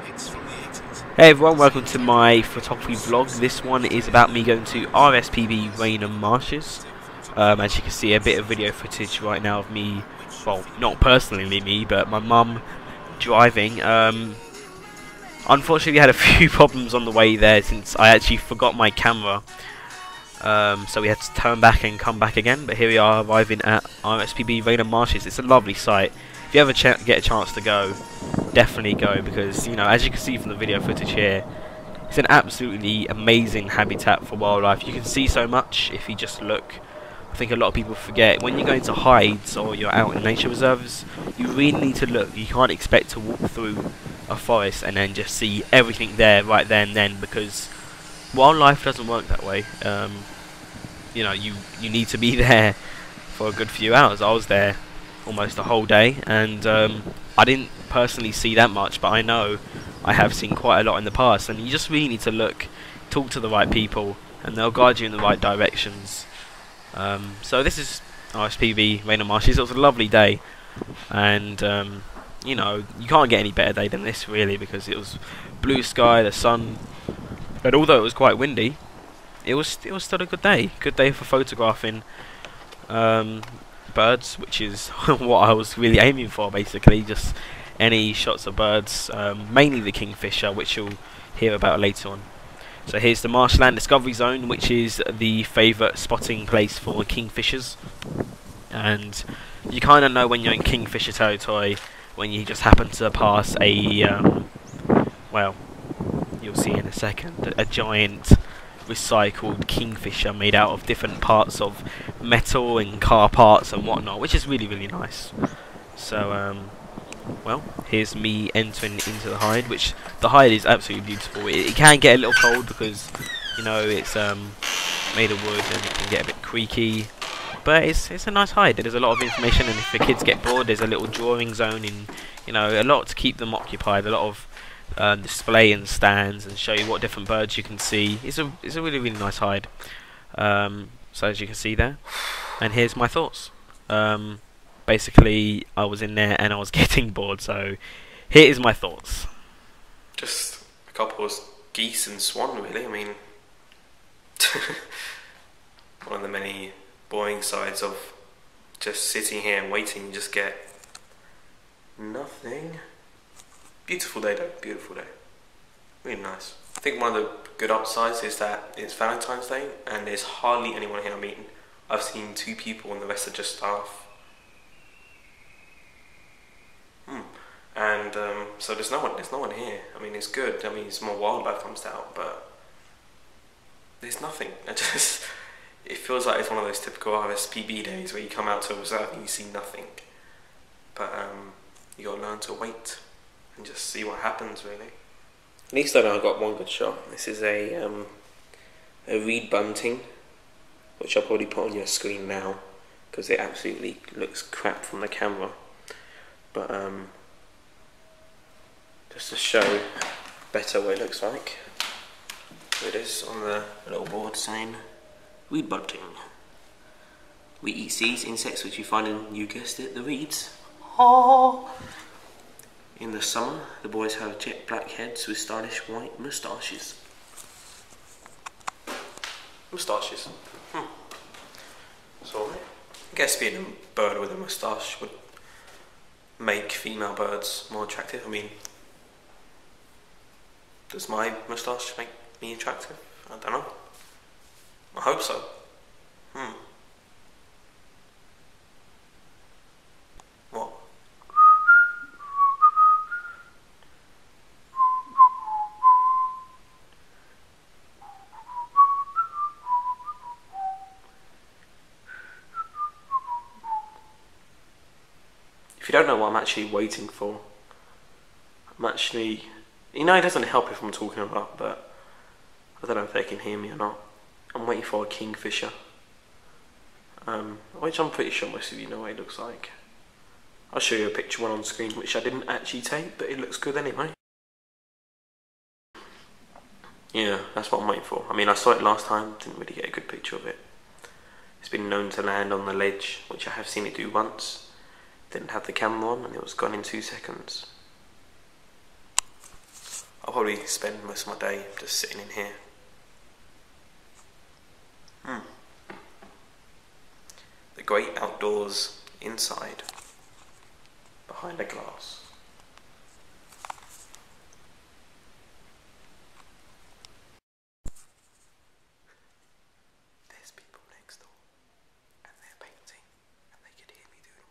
Hey everyone, welcome to my photography vlog. This one is about me going to RSPB Rainham Marshes. As you can see, a bit of video footage right now of me, well, not personally me, but my mum driving. Unfortunately, I had a few problems on the way there since I actually forgot my camera. So we had to turn back and come back again, but here we are arriving at RSPB Rainham Marshes. It's a lovely site. If you ever get a chance to go, definitely go, because, you know, as you can see from the video footage here, it's an absolutely amazing habitat for wildlife. You can see so much if you just look. I think a lot of people forget, when you're going to hides or you're out in nature reserves, you really need to look. You can't expect to walk through a forest and then just see everything there right there and then, because wildlife doesn't work that way. You know, you need to be there for a good few hours. I was there almost the whole day, and I didn't personally see that much, but I know I have seen quite a lot in the past, and you just really need to look, talk to the right people, and they'll guide you in the right directions. So this is RSPB Rainham Marshes. It was a lovely day, and you know, you can't get any better day than this really, because it was blue sky, the sun, and although it was quite windy, it was still a good day. Good day for photographing birds, which is what I was really aiming for, basically. Just any shots of birds, mainly the kingfisher, which you'll hear about later on. So here's the Marshland Discovery Zone, which is the favourite spotting place for kingfishers, and you kind of know when you're in kingfisher territory when you just happen to pass a well, you'll see in a second, a giant recycled kingfisher made out of different parts of metal and car parts and whatnot, which is really nice. So well, here's me entering into the hide, which the hide is absolutely beautiful. It can get a little cold because, you know, it's made of wood and it can get a bit creaky, but it's a nice hide. There's a lot of information, and if the kids get bored, there's a little drawing zone in, you know, a lot to keep them occupied, a lot of display and stands, and show you what different birds you can see. It's a really nice hide. So as you can see there, and here's my thoughts. Basically, I was in there and I was getting bored, so here is my thoughts. Just a couple of geese and swan, really. I mean, one of the many boring sides of just sitting here and waiting. You just get nothing. Beautiful day though, beautiful day. Really nice. I think one of the good upsides is that it's Valentine's Day and there's hardly anyone here I'm meeting. I've seen 2 people and the rest are just staff. And so there's no one here. I mean, it's good. I mean, some more wildlife comes out, but there's nothing. It feels like it's one of those typical RSPB days where you come out to a reserve and you see nothing. But you gotta learn to wait and just see what happens, really. At least I know I got one good shot. This is a reed bunting, which I'll probably put on your screen now because it absolutely looks crap from the camera. But just to show better what it looks like, here it is on the little board saying reed bunting. We eat seeds, insects which you find in, you guessed it, the reeds. Oh. In the summer, the boys have jet black heads with stylish white moustaches. Moustaches. So I guess being a bird with a moustache would make female birds more attractive. I mean, does my moustache make me attractive? I don't know. I hope so. What? If you don't know what I'm actually waiting for, I'm actually, you know, it doesn't help if I'm talking a lot, but I don't know if they can hear me or not. I'm waiting for a kingfisher, which I'm pretty sure most of you know what it looks like. I'll show you a picture one on screen, which I didn't actually take, but it looks good anyway. Yeah, that's what I'm waiting for. I mean, I saw it last time, didn't really get a good picture of it. It's been known to land on the ledge, which I have seen it do once. Didn't have the camera on and it was gone in 2 seconds. I'll probably spend most of my day just sitting in here. The great outdoors inside, behind the glass. There's people next door, and they're painting, and they could hear me doing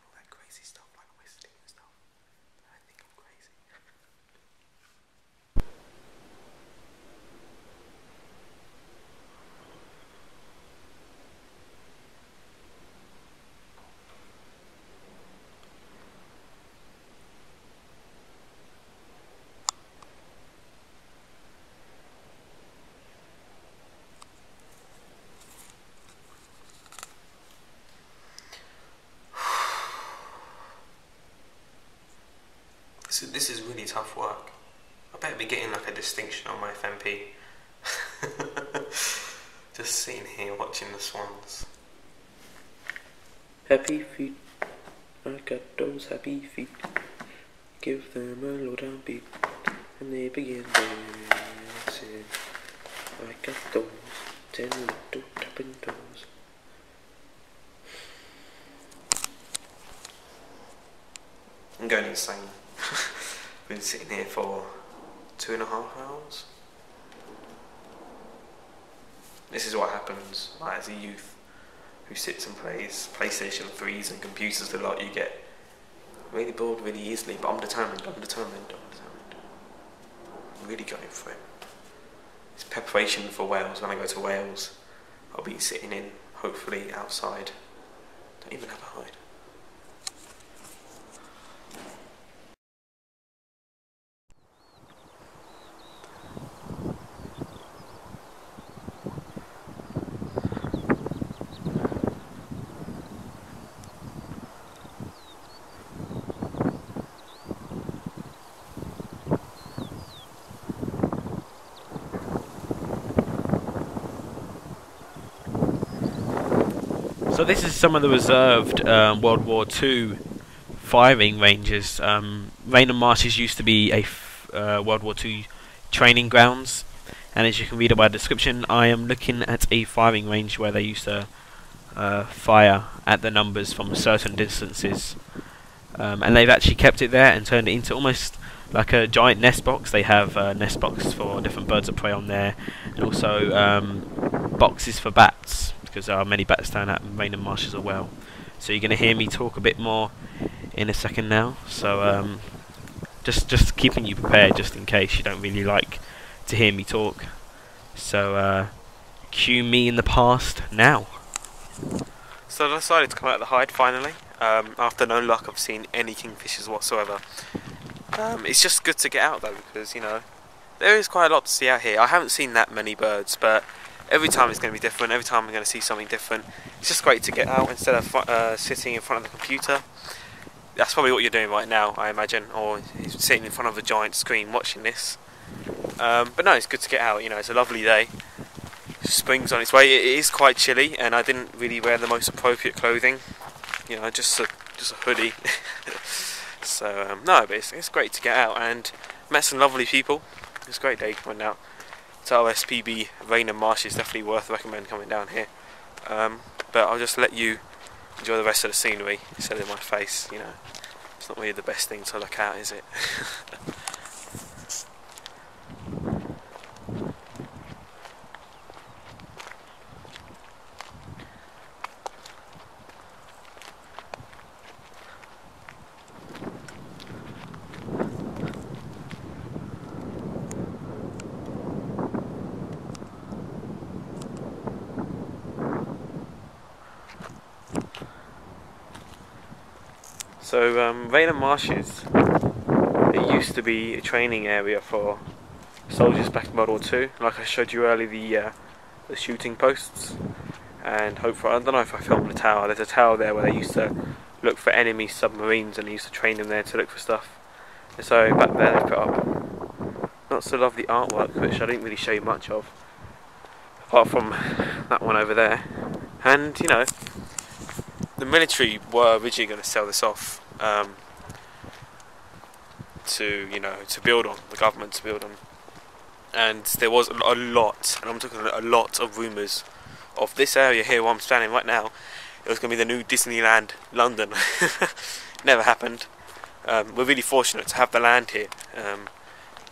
all that crazy stuff like whistling and stuff. I think I'm crazy. This is really tough work. I better be getting like a distinction on my FMP. Just sitting here watching the swans. Happy feet, I got those happy feet. Give them a low down beat, and they begin dancing. I got those 10 little tapping toes. I'm going insane. Been sitting here for 2.5 hours. This is what happens like, as a youth who sits and plays PlayStation 3s and computers a lot. You get really bored really easily, but I'm determined. I'm really going for it. It's preparation for Wales. When I go to Wales, I'll be sitting in, hopefully outside. Don't even have a hide. So this is some of the reserved World War II firing ranges. Rainham Marshes used to be a World War II training grounds, and as you can read by the description, I am looking at a firing range where they used to fire at the numbers from certain distances, and they've actually kept it there and turned it into almost like a giant nest box. They have nest boxes for different birds of prey on there, and also boxes for bats, because there are many bats down at Rainham Marshes as well. So you're going to hear me talk a bit more in a second now. So just keeping you prepared, just in case you don't really like to hear me talk. So cue me in the past now. So I decided to come out of the hide finally. After no luck of seeing any kingfishers whatsoever. It's just good to get out though, because you know there is quite a lot to see out here. I haven't seen that many birds, but every time it's going to be different. Every time I'm going to see something different. It's just great to get out instead of sitting in front of the computer. That's probably what you're doing right now, I imagine, or sitting in front of a giant screen watching this. But no, it's good to get out. You know, it's a lovely day. Spring's on its way. It is quite chilly, and I didn't really wear the most appropriate clothing. You know, just a hoodie. So no, but it's great to get out, and met some lovely people. It's a great day coming out to RSPB Rainham Marshes. Definitely worth recommend coming down here. But I'll just let you enjoy the rest of the scenery instead of my face. You know, it's not really the best thing to look at, is it? So Rainham Marshes, it used to be a training area for soldiers back in World War II. Like I showed you earlier, the shooting posts, and hopefully, I don't know if I filmed the tower. There's a tower there where they used to look for enemy submarines, and they used to train them there to look for stuff. And so back there they put up lots of lovely artwork, which I didn't really show you much of, apart from that one over there. And you know, the military were originally going to sell this off to, you know, to build on, the government to build on. And there was a lot, and I'm talking a lot of rumours of this area here where I'm standing right now. It was going to be the new Disneyland London. Never happened. We're really fortunate to have the land here,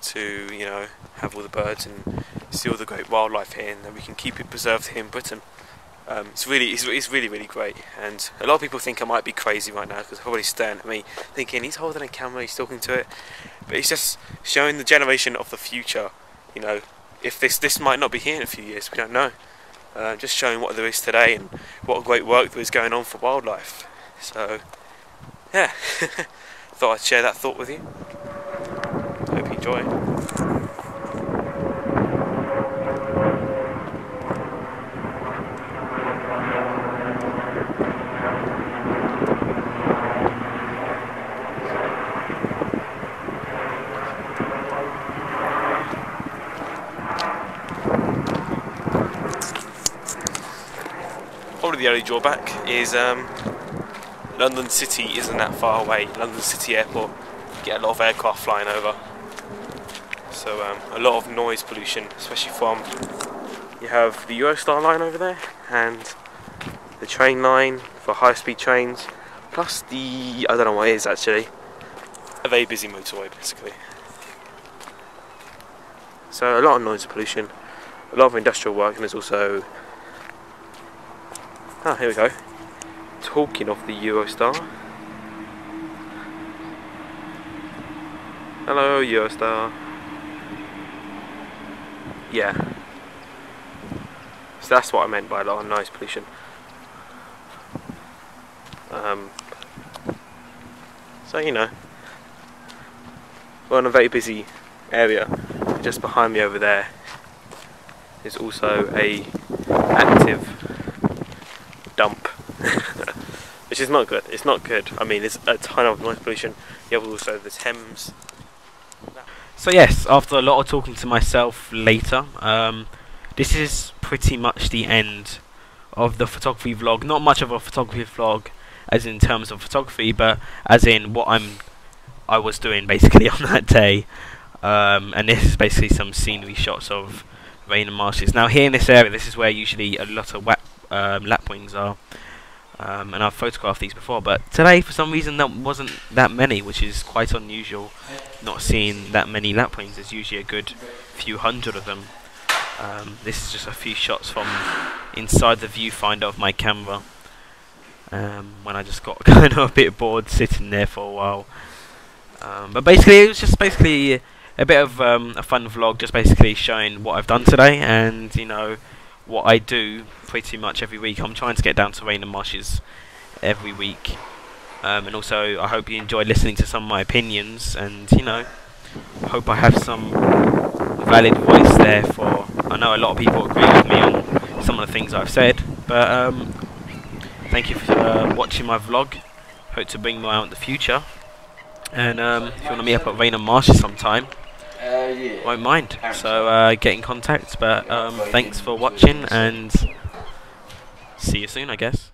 to, you know, have all the birds and see all the great wildlife here, and that we can keep it preserved here in Britain. It's really great, and a lot of people think I might be crazy right now because they're probably staring at me thinking he's holding a camera, he's talking to it, but it's just showing the generation of the future. You know, if this might not be here in a few years, we don't know. Just showing what there is today and what great work there is going on for wildlife. So, yeah, thought I'd share that thought with you. Hope you enjoy it. Probably the only drawback is London City isn't that far away. London City Airport, you get a lot of aircraft flying over, so a lot of noise pollution, especially from, you have the Eurostar line over there and the train line for high-speed trains, plus the, I don't know what it is actually, a very busy motorway basically. So a lot of noise pollution, a lot of industrial work, and there's also, ah, here we go. Talking of the Eurostar. Hello, Eurostar. Yeah. So that's what I meant by a lot of noise pollution. So, you know, we're in a very busy area. Just behind me over there is also a active dump, which is not good. It's not good. I mean, there's a ton of noise pollution. You have also the Thames. So yes, after a lot of talking to myself later, this is pretty much the end of the photography vlog. Not much of a photography vlog as in terms of photography, but as in what I was doing basically on that day. And this is basically some scenery shots of Rainham Marshes. Now here in this area, this is where usually a lot of lapwings are, and I've photographed these before, but today for some reason there wasn't that many, which is quite unusual. Not seeing that many lapwings. There's usually a good few hundred of them. This is just a few shots from inside the viewfinder of my camera, when I just got kind of a bit bored sitting there for a while. But basically it was just basically a bit of a fun vlog, just basically showing what I've done today, and you know, what I do pretty much every week. I'm trying to get down to Rainham Marshes every week, and also I hope you enjoyed listening to some of my opinions, and you know, I hope I have some valid voice there. For I know a lot of people agree with me on some of the things I've said, but thank you for watching my vlog. Hope to bring more out in the future, and if you want to meet up at Rainham Marshes sometime, Yeah. won't mind. So get in contact. But thanks for watching, and see you soon, I guess.